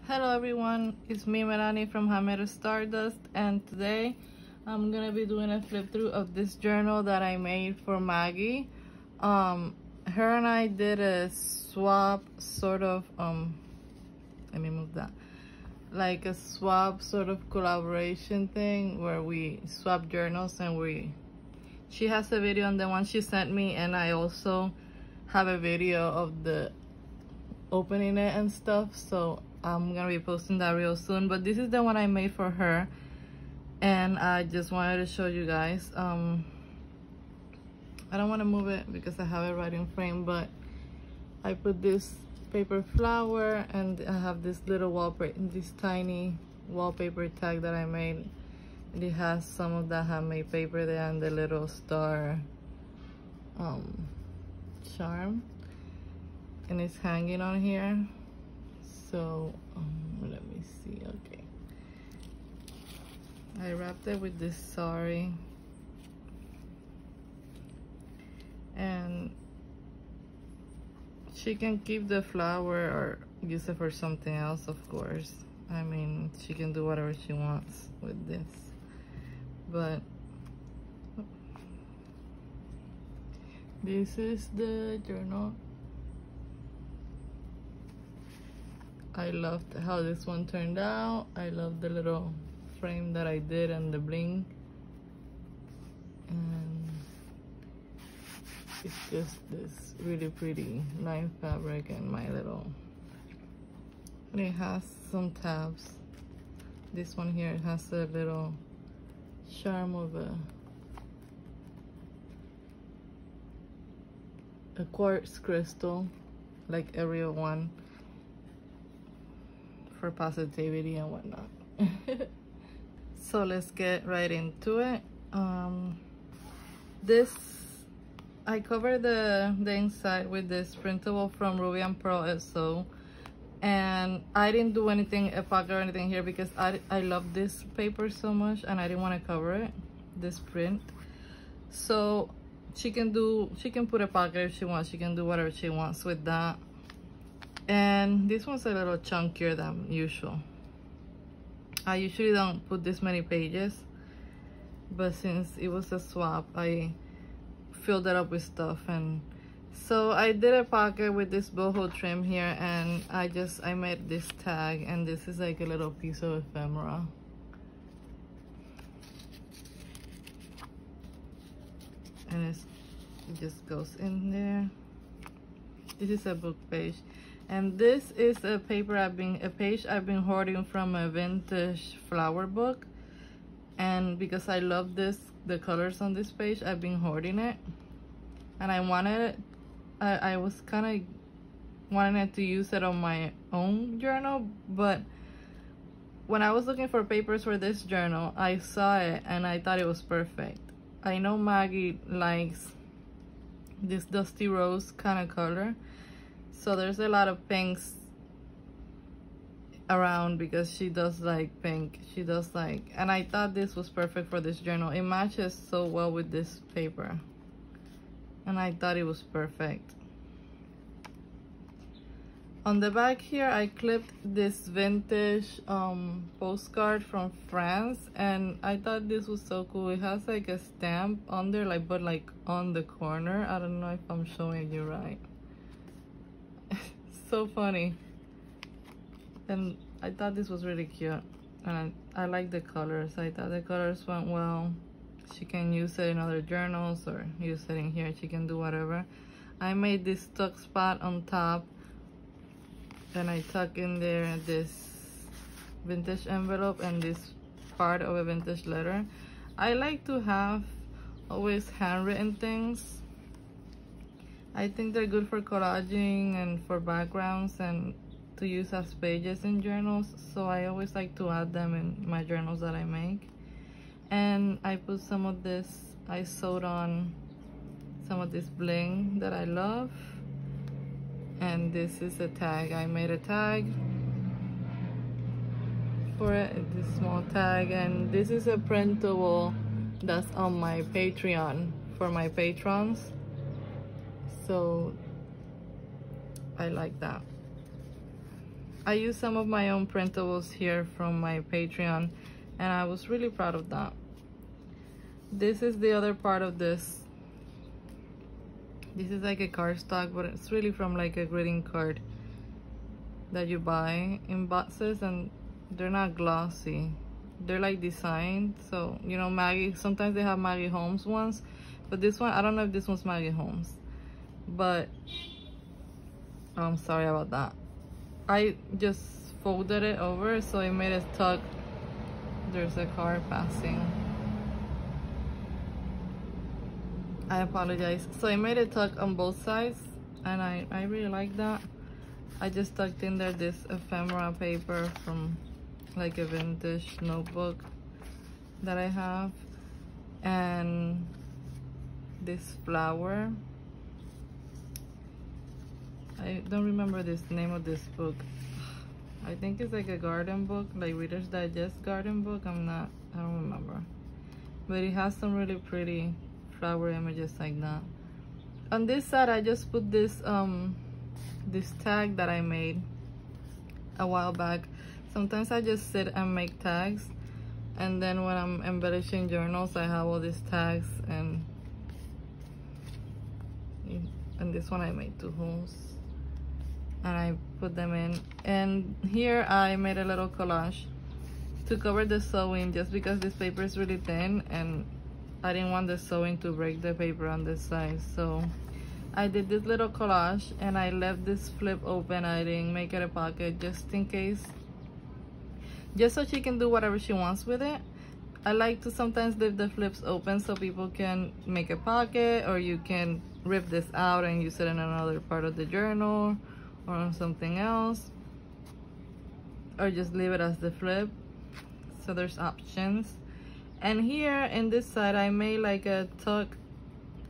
Hello everyone, it's me Melanie from Hammer Stardust, and today I'm gonna be doing a flip through of this journal that I made for Maggie. Her and I did a swap sort of let me move that, like a swap sort of collaboration thing where we swap journals, and she has a video on the one she sent me, and I also have a video of the opening it and stuff, so I'm gonna be posting that real soon. But this is the one I made for her, and I just wanted to show you guys. I don't want to move it because I have it right in frame, but I put this paper flower, and I have this little wallpaper, this tiny wallpaper tag that I made, and it has some of that handmade paper there and the little star charm, and it's hanging on here. So let me see. Okay, I wrapped it with this sari, and she can keep the flower or use it for something else, of course. I mean, she can do whatever she wants with this, but this is the journal. I loved how this one turned out. I love the little frame that I did and the bling. And it's just this really pretty line fabric and my little... And it has some tabs. This one here, it has a little charm of a quartz crystal, like a real one, for positivity and whatnot. So let's get right into it. This, I covered the inside with this printable from Ruby and Pearl SO, and I didn't do anything, a pocket or anything here, because I love this paper so much and I didn't want to cover it, this print. So she can put a pocket if she wants, she can do whatever she wants with that. And this one's a little chunkier than usual. I usually don't put this many pages, but since it was a swap, I filled it up with stuff. And so I did a pocket with this boho trim here, and I made this tag, and this is like a little piece of ephemera. And it just goes in there. This is a book page. And this is a page I've been hoarding from a vintage flower book, and because I love the colors on this page, I've been hoarding it, and I was kind of wanting it to use it on my own journal. But when I was looking for papers for this journal, I saw it and I thought it was perfect. I know Maggie likes this dusty rose kind of color, so there's a lot of pinks around because she does like pink. And I thought this was perfect for this journal. It matches so well with this paper, and I thought it was perfect. On the back here, I clipped this vintage postcard from France, and I thought this was so cool. It has like a stamp on there, but like on the corner. I don't know if I'm showing you right. So funny. And I thought this was really cute, and I like the colors. I thought the colors went well. She can use it in other journals or use it in here. She can do whatever. I made this tuck spot on top, and I tuck in there this vintage envelope and this part of a vintage letter. I like to have always handwritten things. I think they're good for collaging and for backgrounds and to use as pages in journals, so I always like to add them in my journals that I make. And I put some of this, I sewed on some of this bling that I love, and this is a tag. I made a tag for it, this small tag, and this is a printable that's on my Patreon for my patrons. So I like that. I used some of my own printables here from my Patreon, and I was really proud of that. This is the other part of this. This is like a cardstock, but it's really from like a greeting card that you buy in boxes, and they're not glossy. They're like designed, so you know, Maggie, sometimes they have Maggie Holmes ones, but this one, I don't know if this one's Maggie Holmes, but I'm sorry about that. I just folded it over so it made it tuck. There's a car passing. I apologize. So I made it tuck on both sides, and I really like that. I just tucked in there this ephemera paper from like a vintage notebook that I have, and this flower. I don't remember this name of this book. I think it's like a garden book, like Reader's Digest garden book. I don't remember. But it has some really pretty flower images like that. On this side, I just put this this tag that I made a while back. Sometimes I just sit and make tags, and then when I'm embellishing journals, I have all these tags, and this one I made 2 holes, and I put them in. And here I made a little collage to cover the sewing, just because this paper is really thin and I didn't want the sewing to break the paper on this side. So I did this little collage, and I left this flip open. I didn't make it a pocket, just in case, just so she can do whatever she wants with it. I like to sometimes leave the flips open so people can make a pocket, or you can rip this out and use it in another part of the journal or on something else, or just leave it as the flip. So there's options. And here in this side, I made like a tuck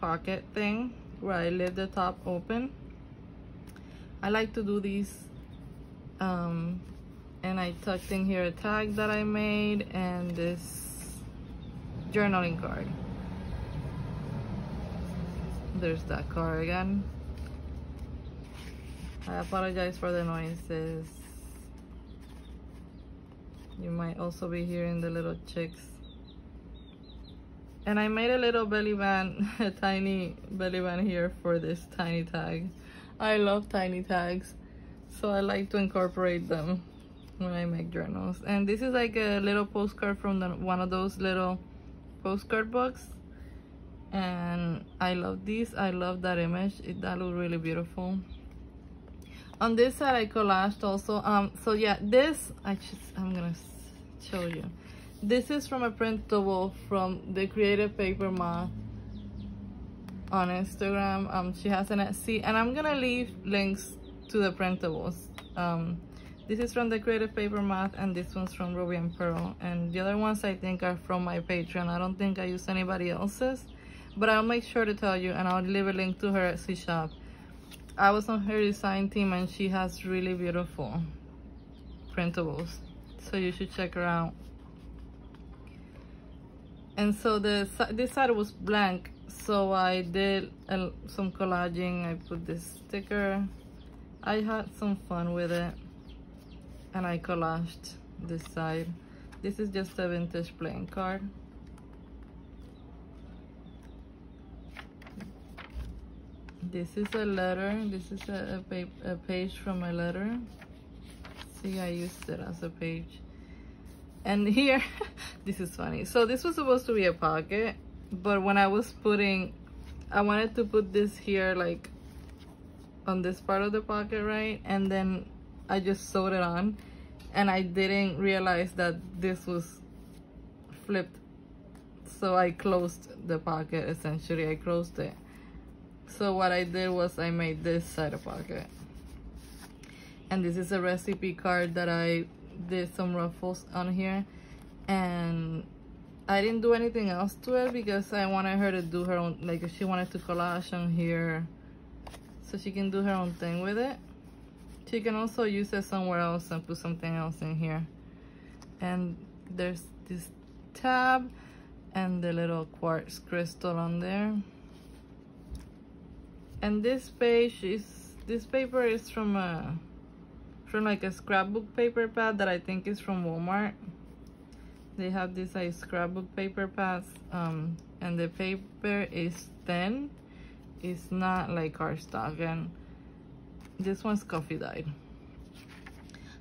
pocket thing where I leave the top open. I like to do these, and I tucked in here a tag that I made and this journaling card. There's that card again. I apologize for the noises. You might also be hearing the little chicks. And I made a little belly band, a tiny belly band here for this tiny tag. I love tiny tags, so I like to incorporate them when I make journals. And this is like a little postcard from one of those little postcard books. And I love these. I love that image. That looks really beautiful. On this side, I collaged also. So yeah, this I'm gonna show you. This is from a printable from the Creative Paper Moth on Instagram. She has an Etsy, and I'm gonna leave links to the printables. This is from the Creative Paper Moth, and this one's from Ruby and Pearl. And the other ones I think are from my Patreon. I don't think I use anybody else's, but I'll make sure to tell you, and I'll leave a link to her Etsy shop. I was on her design team, and she has really beautiful printables, so you should check her out. And so this side was blank, so I did some collaging. I put this sticker. I had some fun with it, and I collaged this side. This is just a vintage playing card. This is a letter. This is a page from a letter. See, I used it as a page. And here, this is funny. So this was supposed to be a pocket, but when I was I wanted to put this here, like on this part of the pocket, right? And then I just sewed it on, and I didn't realize that this was flipped. So I closed the pocket, essentially. I closed it. So what I did was I made this side a pocket. And this is a recipe card that I did some ruffles on here, and I didn't do anything else to it because I wanted her to do her own, like if she wanted to collage on here so she can do her own thing with it. She can also use it somewhere else and put something else in here. And there's this tab and the little quartz crystal on there. And this paper is from from like a scrapbook paper pad that I think is from Walmart. They have this like scrapbook paper pads, and the paper is thin. It's not like cardstock, and this one's coffee dyed.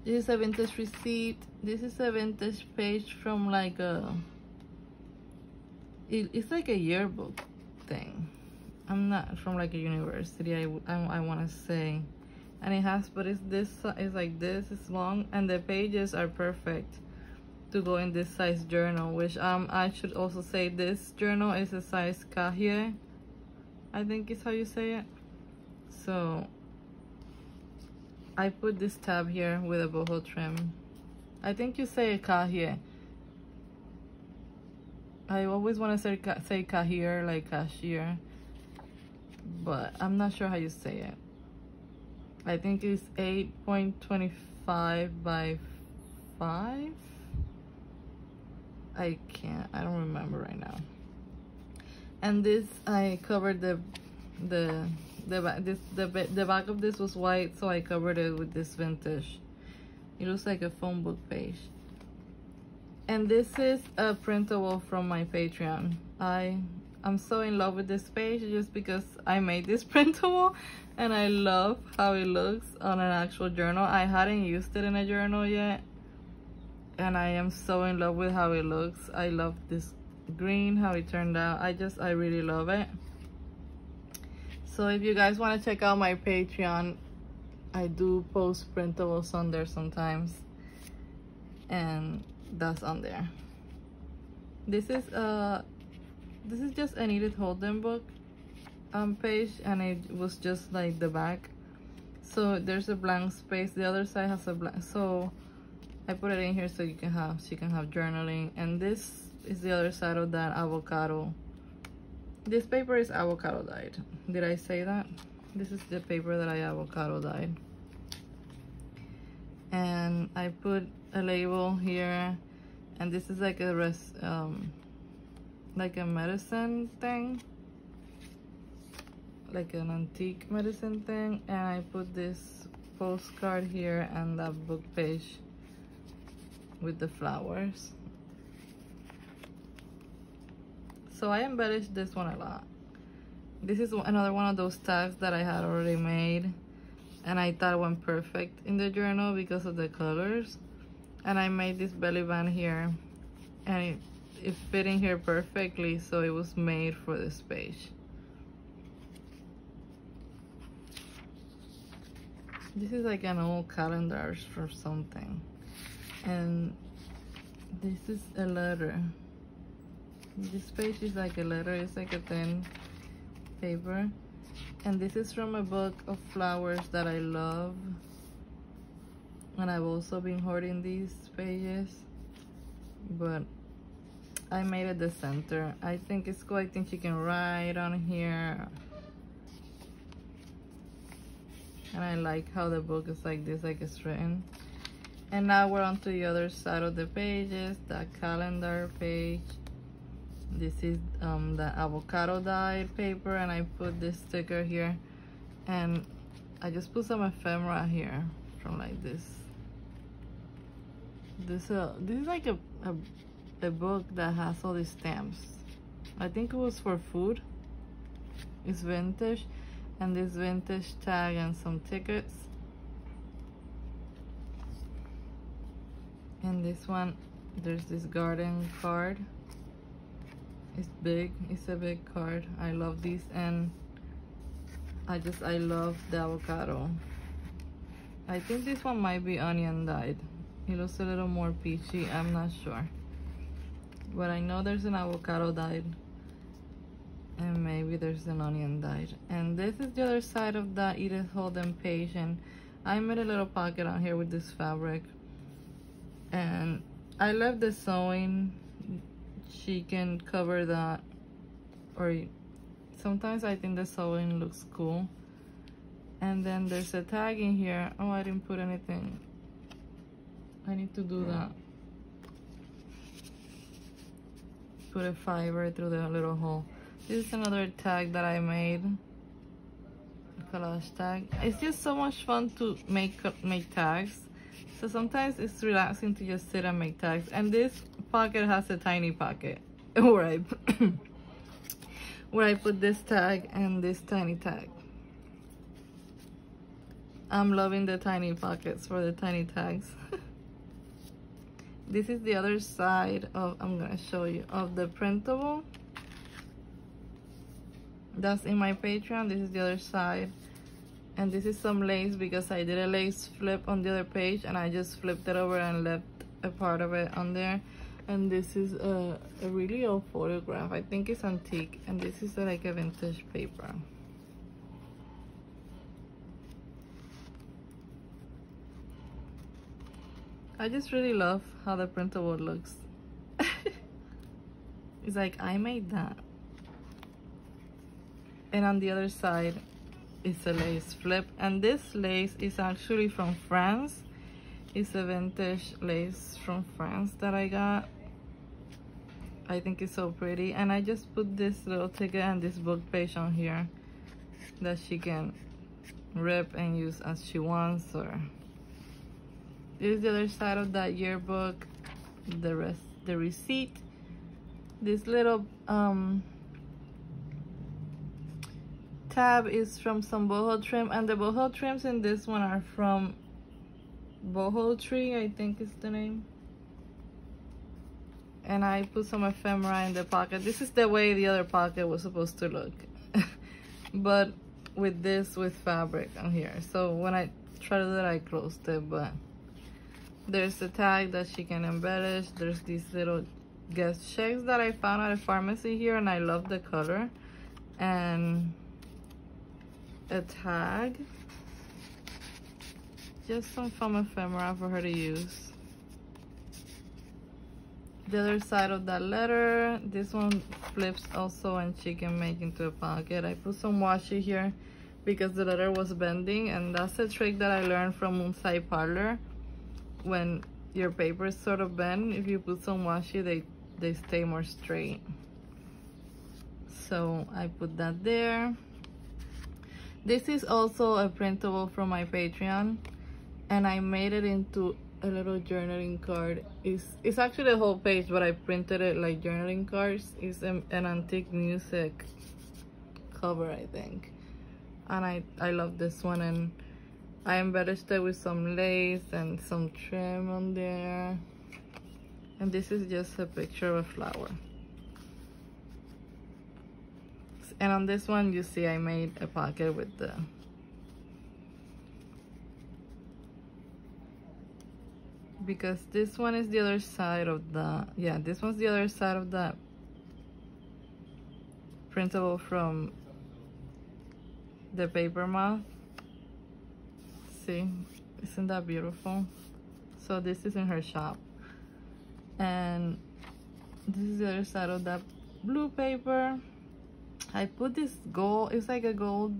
This is a vintage receipt. This is a vintage page from like it's like a yearbook thing. I'm not from like a university, I want to say. And it has, but it's like this, it's long, and the pages are perfect to go in this size journal, which I should also say this journal is a size Cahier, I think is how you say it. So I put this tab here with a boho trim. I think you say Cahier. I always want to say Cahier, like cashier, but I'm not sure how you say it. I think it's 8.25 by 5. I don't remember right now. And this, I covered the back of this was white, so I covered it with this vintage. It looks like a phone book page. And this is a printable from my Patreon. I'm so in love with this page just because I made this printable and I love how it looks on an actual journal. I hadn't used it in a journal yet, and I am so in love with how it looks. I love this green, how it turned out. I really love it. So if you guys want to check out my Patreon, I do post printables on there sometimes, and that's on there. This is just an Edith Holden book page, and it was just like the back, so there's a blank space. The other side has a blank, so I put it in here so she can have journaling. And this is the other side of that avocado. This paper is avocado dyed. Did I say that? This is the paper that I avocado dyed. And I put a label here, and this is like a medicine thing, like an antique medicine thing. And I put this postcard here and that book page with the flowers. So I embellished this one a lot. This is another one of those tags that I had already made, and I thought it went perfect in the journal because of the colors. And I made this belly band here, and it fit in here perfectly, so it was made for this page. This is like an old calendar for something. And this is a letter. This page is like a letter. It's like a thin paper. And this is from a book of flowers that I love, and I've also been hoarding these pages, but I made it the center. I think it's cool. I think you can write on here, and I like how the book is like this, like it's written. And now we're on to the other side of the pages, the calendar page. This is the avocado dyed paper, and I put this sticker here, and I just put some ephemera here from like this. This is like a book that has all these stamps. I think it was for food. It's vintage, and this vintage tag and some tickets. And this one, there's this garden card. It's big. It's a big card. I love these, and I love the avocado. I think this one might be onion dyed. It looks a little more peachy. I'm not sure, but I know there's an avocado dyed, and maybe there's an onion dyed. And this is the other side of that Edith Holden page, and I made a little pocket on here with this fabric, and I left the sewing. She can cover that, or sometimes I think the sewing looks cool. And then there's a tag in here. Oh, I didn't put anything. I need to do that. Put a fiber through the little hole. This is another tag that I made. collage tag. It's just so much fun to make tags. So sometimes it's relaxing to just sit and make tags. And this pocket has a tiny pocket where I where I put this tag and this tiny tag. I'm loving the tiny pockets for the tiny tags. This is the other side of, I'm gonna show you, of the printable. That's in my Patreon. This is the other side. And this is some lace because I did a lace flip on the other page and I just flipped it over and left a part of it on there. And this is a really old photograph. I think it's antique, and this is like a vintage paper. I just really love how the printable looks. It's like I made that. And on the other side is a lace flip, and this lace is actually from France. It's a vintage lace from France that I got. I think it's so pretty, and I just put this little ticket and this book page on here that she can rip and use as she wants. Or this is the other side of that yearbook, the receipt. This little tab is from some boho trim, and the boho trims in this one are from Boho Tree, I think is the name. And I put some ephemera in the pocket. This is the way the other pocket was supposed to look, but with fabric on here. So when I tried to do that, I closed it, but there's a tag that she can embellish. There's these little guest checks that I found at a pharmacy here, and I love the color. And a tag, just some foam ephemera for her to use. The other side of that letter, this one flips also, and she can make into a pocket. I put some washi here because the letter was bending, and that's a trick that I learned from Moonside Parlor. When your papers sort of bend, if you put some washi, they stay more straight. So I put that there. This is also a printable from my Patreon, and I made it into a little journaling card. It's actually a whole page, but I printed it like journaling cards. It's an antique music cover, I think. And I love this one, and I embellished it with some lace and some trim on there. And this is just a picture of a flower. And on this one, you see I made a pocket with the because this one is the other side of the, yeah, this one's the other side of the printable from the paper moth. See, isn't that beautiful? So this is in her shop, and this is the other side of that blue paper. I put this gold, it's like a gold,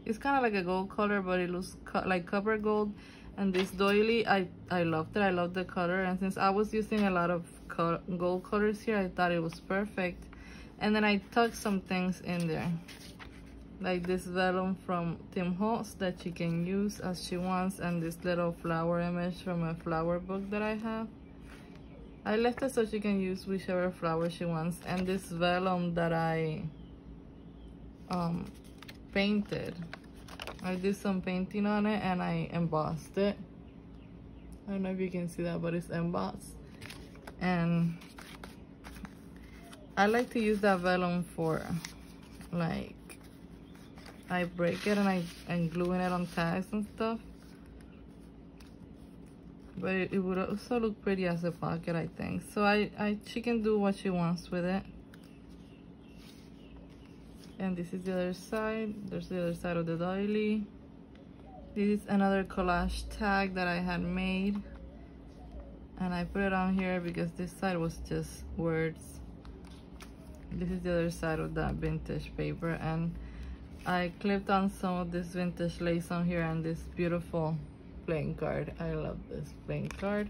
it's kind of like a gold color, but it looks like copper gold. And this doily, I loved it. I love the color, and since I was using a lot of gold colors here, I thought it was perfect. And then I tucked some things in there, like this vellum from Tim Holtz that she can use as she wants, and this little flower image from a flower book that I have. I left it so she can use whichever flower she wants. And this vellum that I painted, I did some painting on it and I embossed it. I don't know if you can see that, but it's embossed. And I like to use that vellum for, like, I break it and I'm gluing it on tags and stuff. But it would also look pretty as a pocket, I think. So she can do what she wants with it. And this is the other side. There's the other side of the doily. This is another collage tag that I had made, and I put it on here because this side was just words. This is the other side of that vintage paper, and I clipped on some of this vintage lace on here and this beautiful playing card. I love this playing card.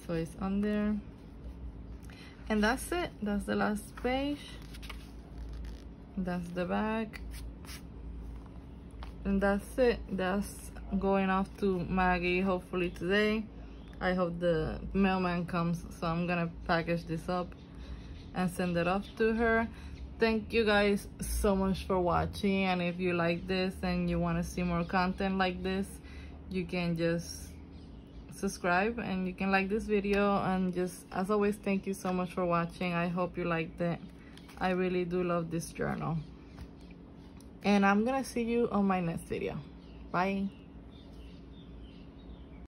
So it's on there. And that's it. That's the last page. That's the back. And that's it. That's going off to Maggie hopefully today. I hope the mailman comes, so I'm gonna package this up and send it off to her. Thank you guys so much for watching, and if you like this and you want to see more content like this, you can just subscribe and you can like this video. And just as always, thank you so much for watching. I hope you liked it. I really do love this journal, and I'm gonna see you on my next video. Bye.